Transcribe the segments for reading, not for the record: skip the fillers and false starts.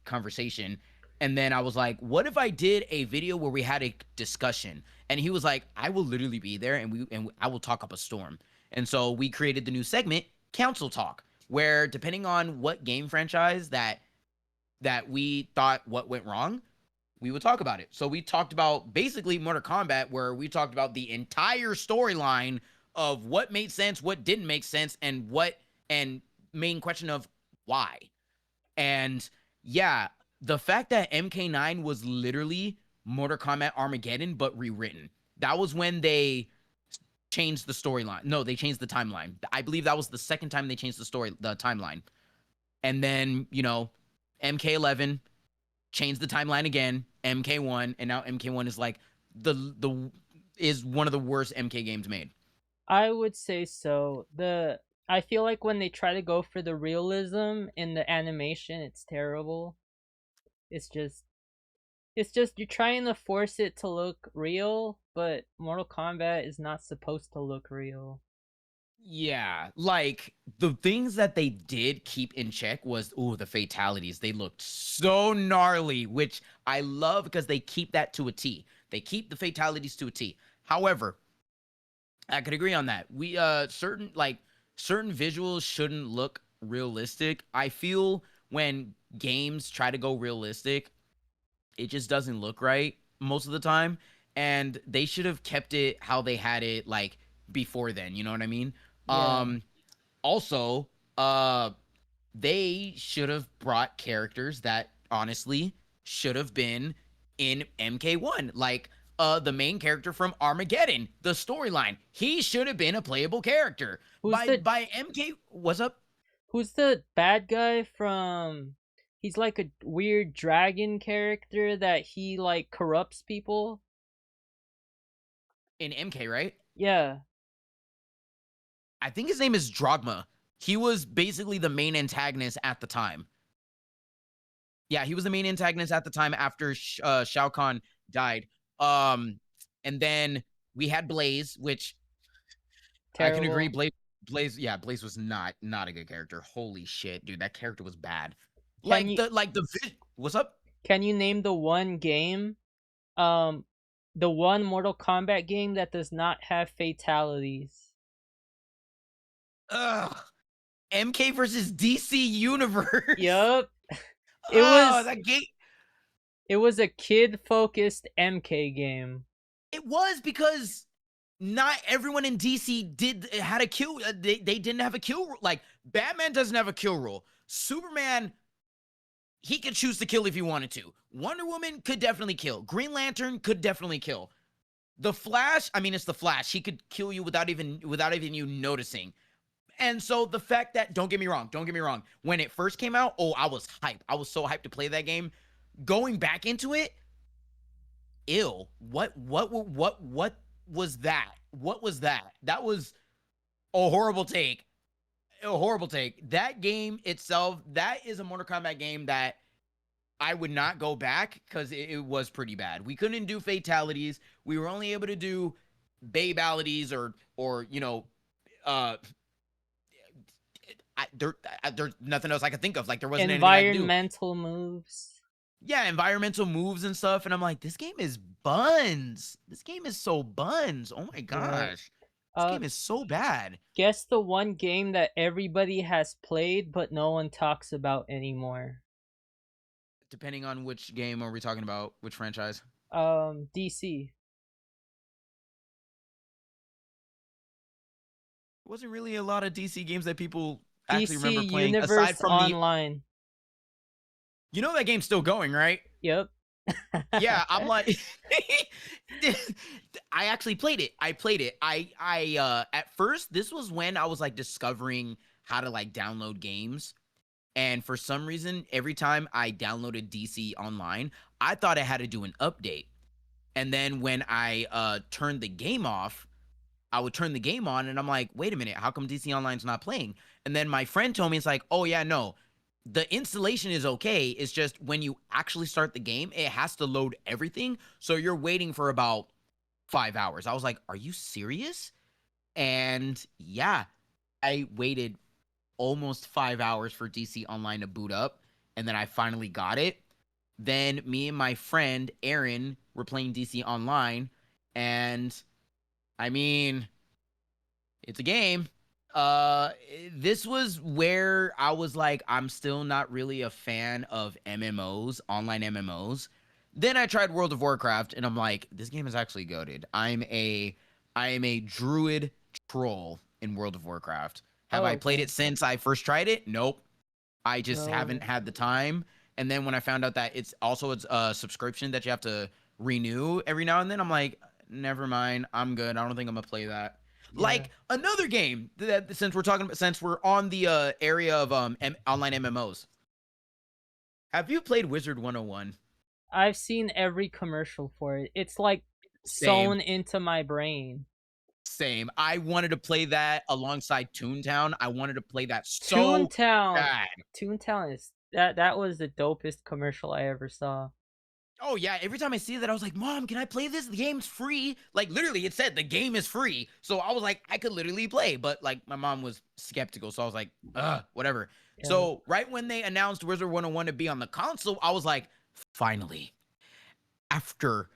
conversation. And then I was like, what if I did a video where we had a discussion? And he was like, I will literally be there and I will talk up a storm. And so we created the new segment, Council Talk, where depending on what game franchise that we thought what went wrong, we would talk about it. So we talked about basically Mortal Kombat, where we talked about the entire storyline of what made sense, what didn't make sense, and main question of why. And yeah, the fact that MK9 was literally Mortal Kombat Armageddon but rewritten. That was when they changed the storyline. No, they changed the timeline. I believe that was the second time they changed the timeline. And then, MK11 changed the timeline again, MK1, and now MK1 is like the is one of the worst MK games made. I would say so. I feel like when they try to go for the realism in the animation, it's terrible. It's just you're trying to force it to look real, but Mortal Kombat is not supposed to look real. Yeah, like the things that they did keep in check was the fatalities. They looked so gnarly, which I love because they keep that to a T. They keep the fatalities to a T. However, I could agree on that. We certain visuals shouldn't look realistic. I feel when games try to go realistic, it just doesn't look right most of the time, and they should have kept it how they had it like before then, you know what I mean? Yeah. Um also, uh they should have brought characters that honestly should have been in MK1, like the main character from Armageddon, the storyline. He should have been a playable character. Who's the By MK, what's up? Who's the bad guy from? He's like a weird dragon character that he like corrupts people. In MK, right? Yeah. I think his name is Drogma. He was basically the main antagonist at the time. Yeah, he was the main antagonist at the time after Shao Kahn died. Um, and then we had Blaze, which I can agree. Terrible. Blaze was not a good character. Holy shit, dude, that character was bad. Can you What's up? can you name the one game um the one Mortal Kombat game that does not have fatalities? Ugh, MK versus DC Universe. Yup. It Oh, was that game. it was a kid-focused MK game. It was because not everyone in DC had a kill. They didn't have a kill. Like Batman doesn't have a kill rule. Superman, he could choose to kill if he wanted to. Wonder Woman could definitely kill. Green Lantern could definitely kill. The Flash, I mean, it's the Flash. He could kill you without even you noticing. And so the fact that, don't get me wrong, when it first came out, I was hyped. I was so hyped to play that game. Going back into it, ill. What was that? What was that? That was a horrible take. A horrible take. That game itself, that is a Mortal Kombat game that I would not go back because it was pretty bad. We couldn't do fatalities. We were only able to do babalities or uh there's nothing else I could think of. Like there wasn't anything I could do. Environmental moves. Yeah, environmental moves and stuff. And I'm like, this game is buns. This game is so buns. Oh my Yeah. gosh. This Uh game is so bad. Guess the one game that everybody has played but no one talks about anymore. Depending on which game are we talking about, which franchise. DC. There wasn't really a lot of DC games that people actually DC remember playing aside Universe from Online. that game's still going, right? Yep. Yeah, I'm like I actually played it. I at first this was when I was like discovering how to like download games. And for some reason, every time I downloaded DC Online, I thought I had to do an update. And then when I turned the game off, I would turn the game on and I'm like, wait a minute, how come DC Online's not playing? And then my friend told me, it's like, oh yeah, no, the installation is okay. It's just when you actually start the game, it has to load everything. So you're waiting for about 5 hours. I was like, are you serious? And yeah, I waited almost 5 hours for DC Online to boot up. and then I finally got it. Then me and my friend Aaron were playing DC Online, and I mean, it's a game. Uh, this was where I was like, I'm still not really a fan of MMOs, online MMOs. Then I tried World of Warcraft, and I'm like, this game is actually goated. I am a druid troll in World of Warcraft. Have Oh, I played okay. it since I first tried it? Nope. I just haven't No. had the time. And then when I found out that it's a subscription that you have to renew every now and then, I'm like, never mind. I'm good. I don't think I'm gonna play that. Yeah. Like another game that since we're on the area of online MMOs. Have you played Wizard 101? I've seen every commercial for it. It's like Same. sewn into my brain. Same. I wanted to play that alongside Toontown. I wanted to play that so Toontown. bad. Toontown is that was the dopest commercial I ever saw. Oh yeah, every time I see that, I was like, "Mom, can I play this? The game's free." Like literally, it said the game is free, so I was like, I could literally play. But like, my mom was skeptical, so I was like, whatever." Yeah. So right when they announced Wizard 101 to be on the console, I was like, finally, after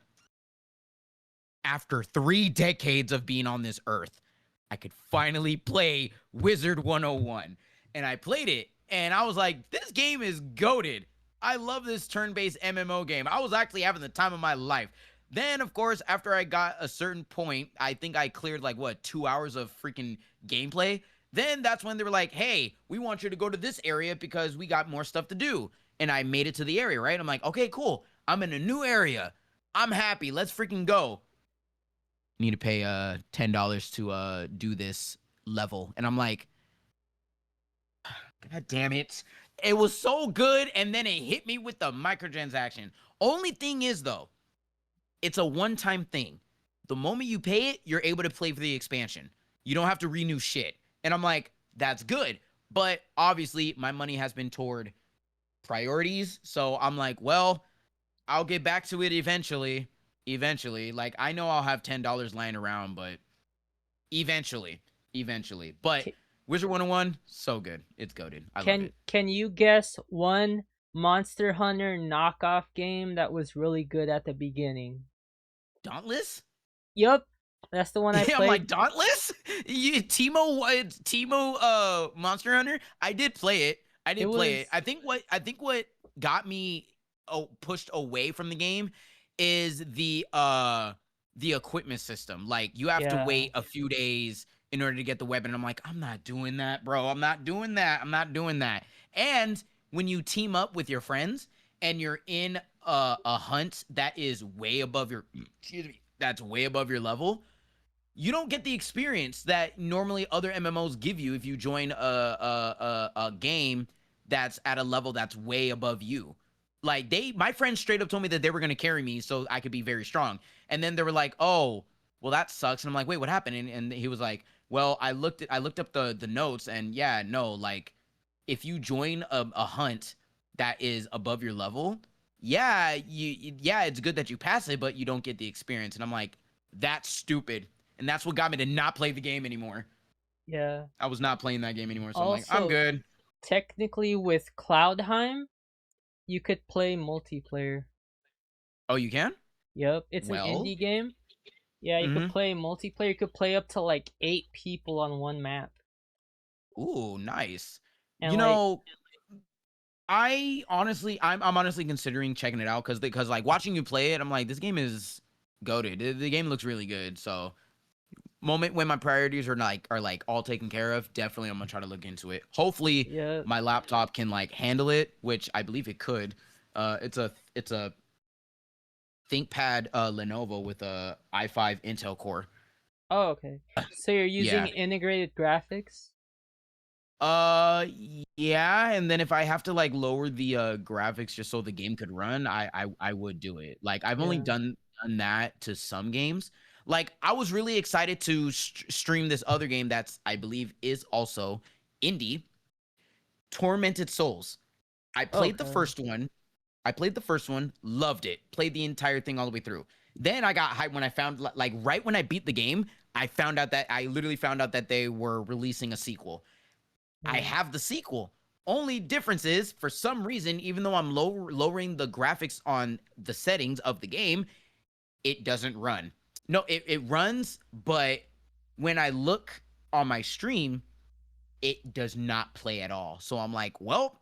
3 decades of being on this earth, I could finally play Wizard 101. And I played it, and I was like, this game is goated. I love this turn based MMO game. I was actually having the time of my life. Then, of course, after I got a certain point, I think I cleared like what, 2 hours of freaking gameplay. Then that's when they were like, hey, we want you to go to this area because we got more stuff to do. And I made it to the area, right? I'm like, okay, cool. I'm in a new area. I'm happy. Let's freaking go. Need to pay $10 to do this level. And I'm like, God damn it. It was so good, and then it hit me with the microtransaction. Only thing is though, it's a one-time thing. The moment you pay it, you're able to play for the expansion. You don't have to renew shit. And I'm like, that's good. But obviously, my money has been toward priorities. So I'm like, well, I'll get back to it eventually. Eventually. Like, I know I'll have $10 lying around, but eventually. Eventually. But Ca- Wizard 101, so good. It's goated. I love Can it. can you guess one Monster Hunter knockoff game that was really good at the beginning? Dauntless? Yup, that's the one I Yeah, I'm like played. Dauntless. You Timo Monster Hunter. I did play it. I It did play it. was I think what got me pushed away from the game is the equipment system. Like you have to yeah. wait a few days in order to get the weapon. I'm like, I'm not doing that, bro. I'm not doing that. I'm not doing that. And when you team up with your friends and you're in a hunt that is way above your excuse me, that's way above your level, you don't get the experience that normally other MMOs give you if you join a game that's at a level that's way above you. Like my friends straight up told me that they were gonna carry me so I could be very strong, and then they were like, "Oh, well that sucks," and I'm like, "Wait, what happened?" And he was like, "Well, I looked up the notes, and yeah, no, like if you join a hunt that is above your level, yeah, yeah, it's good that you pass it, but you don't get the experience." And I'm like, that's stupid. And that's what got me to not play the game anymore. Yeah. I was not playing that game anymore, so I'm like, I'm Also, good. technically with Cloudheim, you could play multiplayer. Oh, you can? Yep, it's an Well, indie game. Yeah, you could mm-hmm. play multiplayer. You could play up to like 8 people on one map. Ooh, nice. And You like, know, I'm honestly considering checking it out because like watching you play it, I'm like, this game is goated. The game looks really good. So moment when my priorities are like all taken care of, definitely I'm gonna try to look into it. Hopefully yeah. my laptop can like handle it, which I believe it could. It's a ThinkPad Lenovo with a i5 Intel core. Oh, okay. So you're using Yeah. integrated graphics? Uh yeah, and then if I have to like lower the graphics just so the game could run, I would do it. Like I've only Yeah. done that to some games. Like I was really excited to stream this other game that's I believe is also indie, Tormented Souls. I played the Okay. first one. I played the first one, loved it. Played the entire thing all the way through. Then I got hyped when I found like right when I beat the game, I literally found out that they were releasing a sequel. I Yeah. have the sequel. only difference is, for some reason, even though I'm lowering the graphics on the settings of the game, it doesn't run. No, it runs, but when I look on my stream, it does not play at all. So I'm like, well,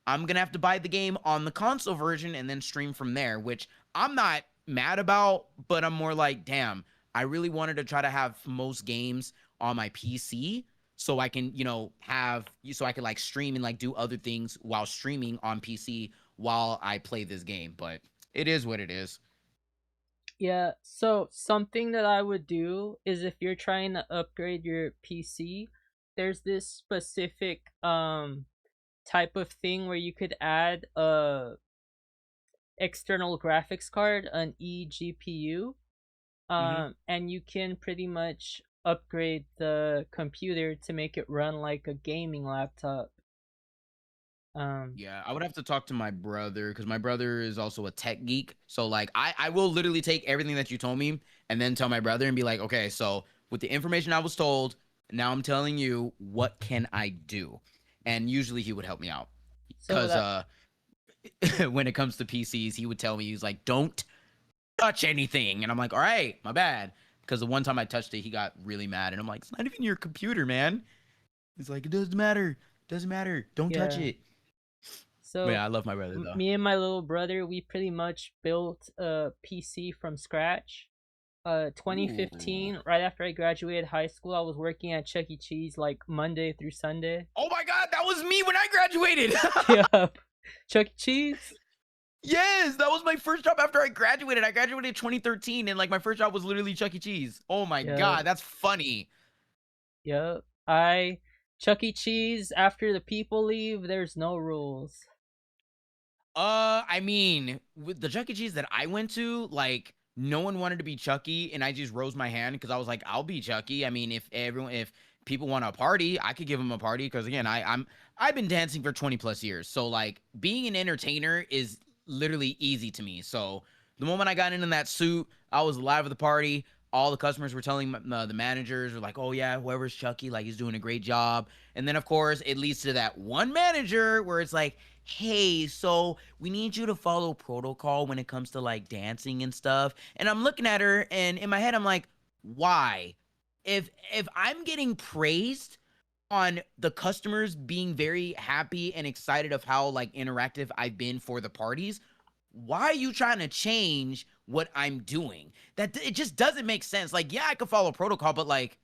I'm gonna have to buy the game on the console version and then stream from there, which I'm not mad about, but I'm more like, damn, I really wanted to try to have most games on my PC so I can, so I can like stream and like do other things while streaming on PC while I play this game. But it is what it is. Yeah, so something that I would do is if you're trying to upgrade your PC, there's this specific type of thing where you could add a external graphics card, an eGPU, Hmm. and you can pretty much upgrade the computer to make it run like a gaming laptop. Um, Yeah, I would have to talk to my brother because my brother is also a tech geek. So like I will literally take everything that you told me and then tell my brother and be like, okay, so with the information I was told, now I'm telling you, what can I do? And usually he would help me out. so Cause that when it comes to PCs, he would tell me, he's like, don't touch anything. And I'm like, all right, my bad. Because the one time I touched it, he got really mad. And I'm like, it's not even your computer, man. He's like, it doesn't matter. Doesn't matter. Don't touch yeah. it. But So yeah, I love my brother though. me and my little brother, we pretty much built a PC from scratch. Ooh. 2015, right after I graduated high school, I was working at Chuck E. Cheese like Monday through Sunday. Oh my god, that was me when I graduated. Yup. Chuck E. Cheese. Yes, that was my first job after I graduated. I graduated in 2013 and like my first job was literally Chuck E. Cheese. Oh my Yup. god, that's funny. Yup. I Chuck E. Cheese. After the people leave, there's no rules. I mean, with the Chuck E. Cheese that I went to, like no one wanted to be Chucky, and I just rose my hand because I was like, I'll be Chucky. I mean, if people want a party, I could give them a party because again, I've been dancing for 20 plus years, so like being an entertainer is literally easy to me. So the moment I got into that suit, I was alive at the party. All the customers were telling the managers were like, "Oh yeah, whoever's Chucky, like he's doing a great job." And then of course it leads to that one manager where it's like, hey, so we need you to follow protocol when it comes to like dancing and stuff. And I'm looking at her and in my head I'm like, why? If I'm getting praised on the customers being very happy and excited of how like interactive I've been for the parties, why are you trying to change what I'm doing? That it just doesn't make sense. Like, yeah, I could follow protocol, but like